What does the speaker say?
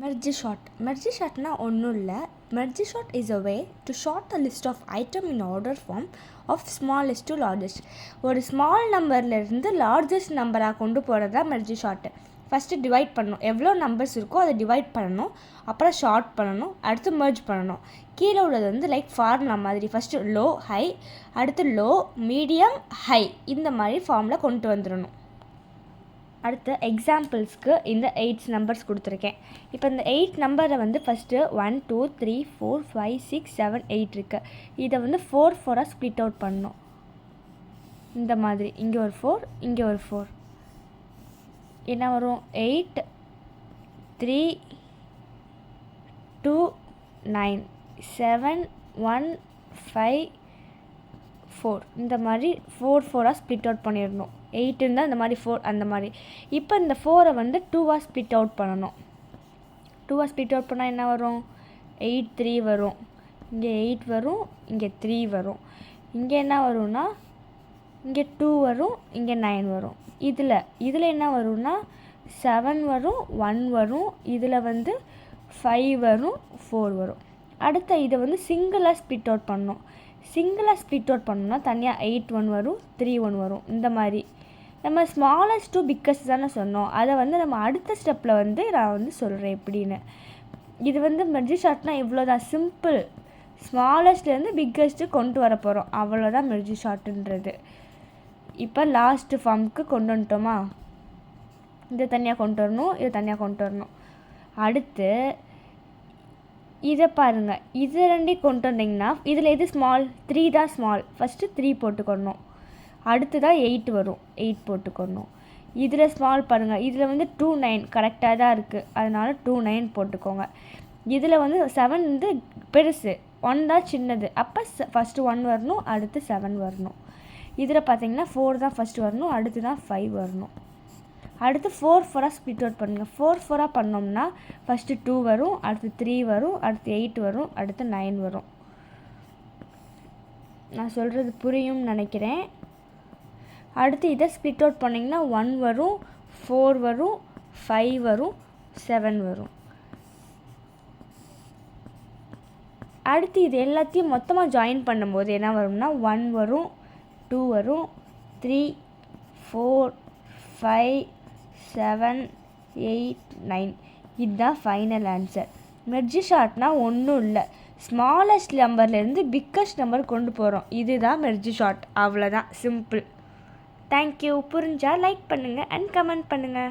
Merge short. Merge shortனா ஒன்றும் இல்லை. Merge short is a way to short a list of item in order form of smallest to largest. ஒரு small நம்பர்லேருந்து largest நம்பராக கொண்டு போகிறது தான் மெர்ஜ் ஷார்ட்டு. ஃபஸ்ட்டு டிவைட் பண்ணணும், எவ்வளோ நம்பர்ஸ் இருக்கோ அதை டிவைட் பண்ணணும், அப்புறம் ஷார்ட் பண்ணணும், அடுத்து மெர்ஜ் பண்ணணும். கீழே உள்ளது வந்து லைக் ஃபார்முலா மாதிரி, ஃபஸ்ட்டு லோ ஹை, அடுத்து லோ மீடியம் ஹை, இந்த மாதிரி ஃபார்மில் கொண்டு வந்துடணும். அடுத்து எக்ஸாம்பிள்ஸ்க்கு இந்த 8 நம்பர்ஸ் கொடுத்துருக்கேன். இப்போ இந்த 8 நம்பரை வந்து ஃபஸ்ட்டு 1 2 3 4 5 6 7 8 இருக்குது. இதை வந்து 4 ஸ்ப்ளிட் அவுட் பண்ணணும். இந்த மாதிரி இங்கே ஒரு 4, இங்கே ஒரு 4, என்ன வரும்? 8 3 2 9 7 1 5 4, இந்த மாதிரி 4 ஸ்ப்ளிட் அவுட் பண்ணிடணும். 8 இருந்தால் இந்த மாதிரி 4 அந்த மாதிரி. இப்போ இந்த 4 வந்து 2 ஸ்ப்ளிட் அவுட் பண்ணணும். 2 ஸ்ப்ளிட் அவுட் பண்ணால் என்ன வரும்? 8 3 வரும், இங்கே 8 வரும், இங்கே 3 வரும், இங்கே என்ன வரும்னா இங்கே 2 வரும், இங்கே 9 வரும். இதில் என்ன வரும்னா 7 வரும், 1 வரும், இதில் வந்து 5 வரும், 4 வரும். அடுத்த இதை வந்து சிங்கிளாக ஸ்ப்ளிட் அவுட் பண்ணணும். சிங்கிளாக ஸ்ப்ளிட் அவுட் பண்ணோம்னா தனியாக 8 1 வரும், 3 1 வரும். இந்த மாதிரி நம்ம ஸ்மாலஸ்ட் டு பிக்கஸ்ட் தானே சொன்னோம், அதை வந்து நம்ம அடுத்த ஸ்டெப்பில் வந்து நான் வந்து சொல்கிறேன் எப்படின்னு. இது வந்து மெர்ஜ் ஷார்ட்னா இவ்வளோ தான், சிம்பிள். ஸ்மாலஸ்ட்லேருந்து பிக்கஸ்ட்டு கொண்டு வர போகிறோம், அவ்வளோதான் மெர்ஜ் ஷார்ட்டுன்றது. இப்போ லாஸ்ட்டு ஃபார்முக்கு கொண்டு வந்துட்டோமா, இதை தனியாக கொண்டு வரணும், இதை தனியாக கொண்டு வரணும். அடுத்து இதை பாருங்கள், இது ரெண்டையும் கொண்டு வந்தீங்கன்னா இதில் எது ஸ்மால்? 3 தான் ஸ்மால். ஃபஸ்ட்டு 3 போட்டுக்கணும், அடுத்து தான் 8 வரும், 8 போட்டுக்கணும். இதில் ஸ்மால் பாருங்கள், இதில் வந்து 2 9 கரெக்டாக தான் இருக்குது, அதனால் 2 9 போட்டுக்கோங்க. இதில் வந்து 7 வந்து பெருசு, 1 தான் சின்னது, அப்போ ஃபஸ்ட்டு 1 வரணும், அடுத்து 7 வரணும். இதில் பார்த்தீங்கன்னா 4 தான் ஃபஸ்ட்டு வரணும், அடுத்து தான் 5 வரணும். அடுத்து 4 ஸ்ப்ளிட் அவுட் பண்ணுங்கள். 4 பண்ணோம்னா ஃபஸ்ட்டு 2 வரும், அடுத்து 3 வரும், அடுத்து 8 வரும், அடுத்து 9 வரும். நான் சொல்கிறது புரியும்னு நினைக்கிறேன். அடுத்து இதை ஸ்ப்ளிட் அவுட் பண்ணிங்கன்னா 1 வரும், 4 வரும், 5 வரும், 7 வரும். அடுத்து இது எல்லாத்தையும் மொத்தமாக ஜாயின் பண்ணும்போது என்ன வரும்னா 1 வரும், 2 வரும், 3 4 5 7 8 9. இதுதான் ஃபைனல் ஆன்சர். மெர்ஜ் ஷார்ட்னா ஒன்றும் இல்லை, ஸ்மாலஸ்ட் நம்பர்லேருந்து பிக்கஸ்ட் நம்பர் கொண்டு போகிறோம். இதுதான் மெர்ஜ் ஷார்ட், அவ்வளோதான், சிம்பிள். தேங்க்யூ. புரிஞ்சால் லைக் பண்ணுங்கள் அண்ட் கமெண்ட் பண்ணுங்கள்.